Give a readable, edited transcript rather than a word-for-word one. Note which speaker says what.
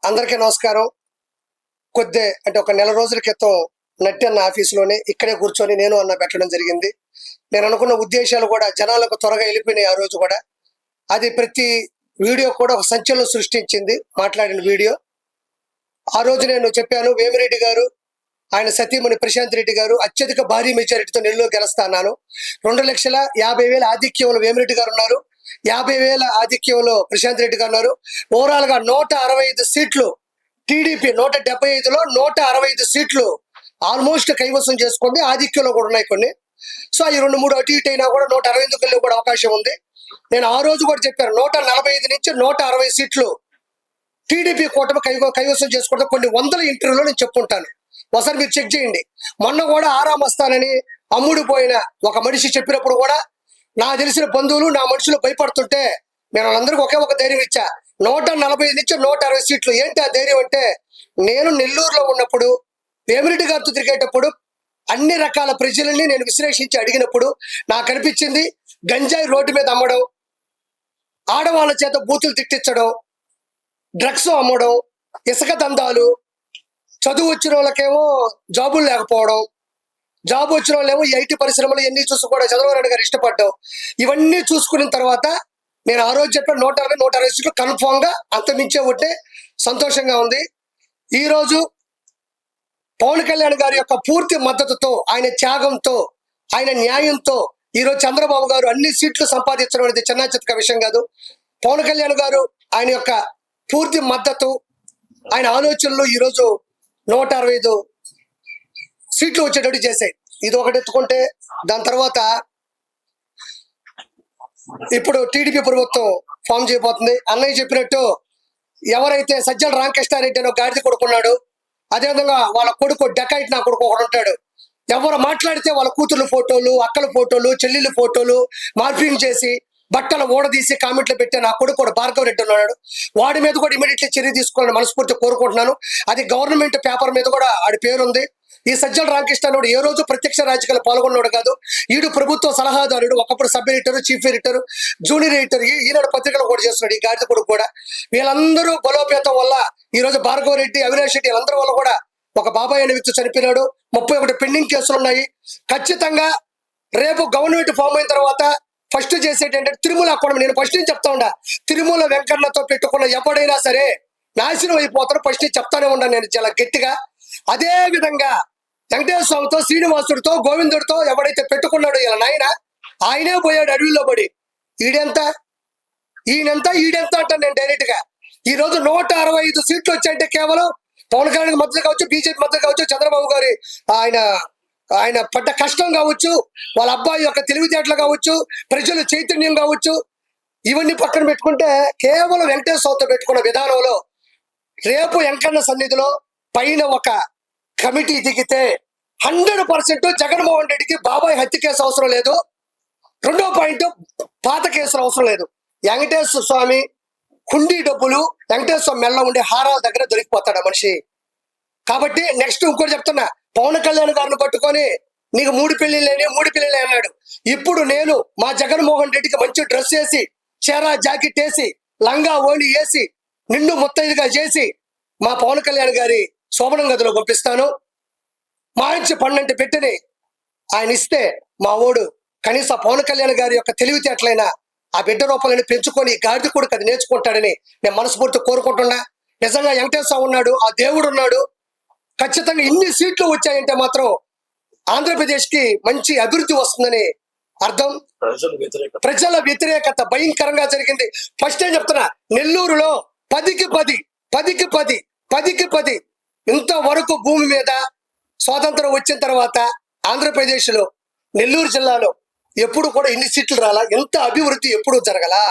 Speaker 1: అందరికీ నమస్కారం. అంటే ఒక నెల రోజుల క్రితం నట్టి అన్న ఆఫీసులోనే ఇక్కడే కూర్చొని నేను అన్న పెట్టడం జరిగింది. నేను అనుకున్న ఉద్దేశాలు కూడా జనాలకు త్వరగా వెళ్ళిపోయినాయి. ఆ రోజు కూడా అది ప్రతి వీడియో కూడా ఒక సంచలనం సృష్టించింది. మాట్లాడిన వీడియో ఆ రోజు నేను చెప్పాను, వేమిరెడ్డి గారు ఆయన సతీమణి ప్రశాంత్ రెడ్డి గారు అత్యధిక భారీ మెజారిటీతో నెల్లూరు గెలుస్తా అన్నాను. 2,50,50,000 ఆధిక్యంలో వేమిరెడ్డి గారు ఉన్నారు, 50,000 ఆధిక్యంలో ప్రశాంత్ రెడ్డి గారు ఉన్నారు. ఓవరాల్ గా 165 సీట్లు టీడీపీ, 175లో 165 సీట్లు ఆల్మోస్ట్ కైవసం చేసుకుంది. ఆధిక్యంలో కూడా ఉన్నాయి కొన్ని. సో ఈ 2-3 అటు ఇటు అయినా కూడా 162 కూడా అవకాశం ఉంది. నేను ఆ రోజు కూడా చెప్పాను, 145 నుంచి 160 సీట్లు టీడీపీ కూటమి కైవసం చేసుకుంటే కొన్ని వందల ఇంటర్వ్యూలో నేను చెప్పుకుంటాను. ఒకసారి మీరు చెక్ చేయండి. మొన్న కూడా ఆరామస్తానని అమ్ముడిపోయిన ఒక మనిషి చెప్పినప్పుడు కూడా నాకు తెలిసిన బంధువులు నా మనుషులు భయపడుతుంటే నేను వాళ్ళందరికీ ఒకే ఒక ధైర్యం ఇచ్చా, 145 నుంచి 160 సీట్లు. ఏంటి ఆ ధైర్యం అంటే, నేను నెల్లూరులో ఉన్నప్పుడు వేమిరెడ్డి గారితో తిరిగేటప్పుడు అన్ని రకాల ప్రజలని నేను విశ్లేషించి అడిగినప్పుడు నాకు అనిపించింది, గంజాయి రోడ్డు మీద అమ్మడం, ఆడవాళ్ళ చేత బూతులు తిట్టించడం, డ్రగ్స్ అమ్మడం, ఇసుక దందాలు, చదువు వచ్చిన వాళ్ళకేమో జాబులు లేకపోవడం, జాబ్ వచ్చిన వాళ్ళేమో ఐటీ పరిశ్రమలు ఇవన్నీ చూసి కూడా చంద్రబాబు నాయుడు గారు ఇష్టపడ్డాం. ఇవన్నీ చూసుకున్న తర్వాత నేను ఆ రోజు చెప్పిన 160 సీట్లు కన్ఫామ్ గా అంతమించే ఉంటే సంతోషంగా ఉంది. ఈ రోజు పవన్ కళ్యాణ్ గారి యొక్క పూర్తి మద్దతుతో, ఆయన త్యాగంతో, ఆయన న్యాయంతో ఈరోజు చంద్రబాబు గారు అన్ని సీట్లు సంపాదించడం అనేది చిన్న చితక విషయం కాదు. పవన్ కళ్యాణ్ గారు ఆయన యొక్క పూర్తి మద్దతు, ఆయన ఆలోచనలు ఈరోజు 165 సీట్లు వచ్చేటట్టు చేశాయి. ఇది ఒకటి ఎత్తుకుంటే, దాని తర్వాత ఇప్పుడు టీడీపీ ప్రభుత్వం ఫామ్ చేయబోతుంది. అన్నయ్య చెప్పినట్టు ఎవరైతే సజ్జల రామకృష్ణారెడ్డి అని గాడిద కొడుకున్నాడు, అదేవిధంగా వాళ్ళ కొడుకు డెకాయిట్ నా కొడుకు ఒకడు ఉంటాడు. ఎవరు మాట్లాడితే వాళ్ళ కూతుర్ల ఫోటోలు, అక్కల ఫోటోలు, చెల్లెళ్ళ ఫోటోలు మార్పింగ్ చేసి బట్టలు ఊడదీసి కామెంట్లు పెట్టే నా కొడుకు కూడా భార్గవ రెడ్డి ఉన్నాడు. వాడి మీద కూడా ఇమీడియట్లీ చర్య తీసుకోవాలని మనస్ఫూర్తిగా కోరుకుంటున్నాను. అది గవర్నమెంట్ పేపర్ మీద కూడా ఆడి పేరుంది. ఈ సజ్జల రామకృష్ణారెడ్డి ఏ రోజు ప్రత్యక్ష రాజకీయాలు పాల్గొన్నాడు కాదు. ఈడు ప్రభుత్వ సలహాదారుడు, ఒకప్పుడు sub editor, chief editor, junior editor, Eenadu పత్రికలు కూడా చేస్తున్నాడు ఈ గాడిద కొడుకు కూడా. వీళ్ళందరూ బలోపేతం వల్ల ఈ రోజు భార్గవ రెడ్డి, అవినాష్ రెడ్డి వీళ్ళందరి వల్ల కూడా ఒక బాబాయ్ అనే వ్యక్తి చనిపోయినాడు. 31 పెండింగ్ కేసులు ఉన్నాయి. ఖచ్చితంగా రేపు గవర్నమెంట్ ఫామ్ అయిన తర్వాత ఫస్ట్ చేసేటి ఏంటంటే తిరుమల అకౌంట్. నేను ఫస్ట్ నుంచి చెప్తా ఉండా, తిరుమల వెంకన్నతో పెట్టుకున్న ఎవడైనా సరే నాశనం అయిపోతారు. ఫస్ట్ చెప్తానే ఉన్నాను నేను చాలా గట్టిగా. అదే విధంగా వెంకటేశ్వర స్వామితో, శ్రీనివాసుడితో, గోవిందుడితో ఎవడైతే పెట్టుకున్నాడో ఇలా నాయన, ఆయనే పోయాడు అడవిలో పడి. ఈడెంత ఈడెంత అంటాను నేను డైరెక్ట్ గా. ఈ రోజు 165 సీట్లు వచ్చాయంటే కేవలం పవన్ కళ్యాణ్ మద్దతు కావచ్చు, బీజేపీ మద్దతు కావచ్చు, చంద్రబాబు గారి ఆయన పడ్డ కష్టం కావచ్చు, వాళ్ళ అబ్బాయి యొక్క తెలివితేటలు కావచ్చు, ప్రజల చైతన్యం కావచ్చు, ఇవన్నీ పక్కన పెట్టుకుంటే కేవలం వెంకటేశ్వర స్వామితో పెట్టుకున్న విధానంలో రేపు వెంకన్న సన్నిధిలో పైన ఒక కమిటీ దిగితే 100% జగన్మోహన్ రెడ్డికి బాబాయ్ హత్య కేసు అవసరం లేదు. రెండో పాయింట్, పాత కేసులు అవసరం లేదు. వెంకటేశ్వర స్వామి హుండీ డబ్బులు వెంకటేశ్వర స్వామి మెల్ల ఉండే హారాల దగ్గర దొరికిపోతాడు ఆ మనిషి. కాబట్టి నెక్స్ట్ ఇంకోటి చెప్తున్నా, పవన్ కళ్యాణ్ గారిని పట్టుకొని నీకు 3 పెళ్లిళ్ళే అన్నాడు. ఇప్పుడు నేను మా జగన్మోహన్ రెడ్డికి మంచి డ్రెస్ వేసి, చీర జాకెట్ వేసి, లంగా ఓణి వేసి, నిండు ముత్తైదుగా చేసి మా పవన్ కళ్యాణ్ గారి శోభనం గదిలో పంపిస్తాను. మంచి పన్నంటి పెట్టిని ఆయన ఇస్తే మా ఓడు కనీసం పవన్ కళ్యాణ్ గారి యొక్క తెలివితేటలైనా ఆ బిడ్డ రూపాయలని పెంచుకొని గాడిద కొడుకు అది నేర్చుకుంటాడని నేను మనస్ఫూర్తి కోరుకుంటున్నా. నిజంగా వెంకటేశ్వర ఉన్నాడు, ఆ దేవుడు ఉన్నాడు. ఖచ్చితంగా ఇన్ని సీట్లు వచ్చాయంటే మాత్రం ఆంధ్రప్రదేశ్ కి మంచి అభివృద్ధి వస్తుందని అర్థం. ప్రజల వ్యతిరేకత భయంకరంగా జరిగింది. ఫస్ట్ ఏం చెప్తున్నా, నెల్లూరులో 10కి 10 ఇంతవరకు భూమి మీద స్వాతంత్రం వచ్చిన తర్వాత ఆంధ్రప్రదేశ్ లో నెల్లూరు జిల్లాలో ఎప్పుడు కూడా ఇన్ని సీట్లు రాలా, ఎంత అభివృద్ధి ఎప్పుడు జరగలా.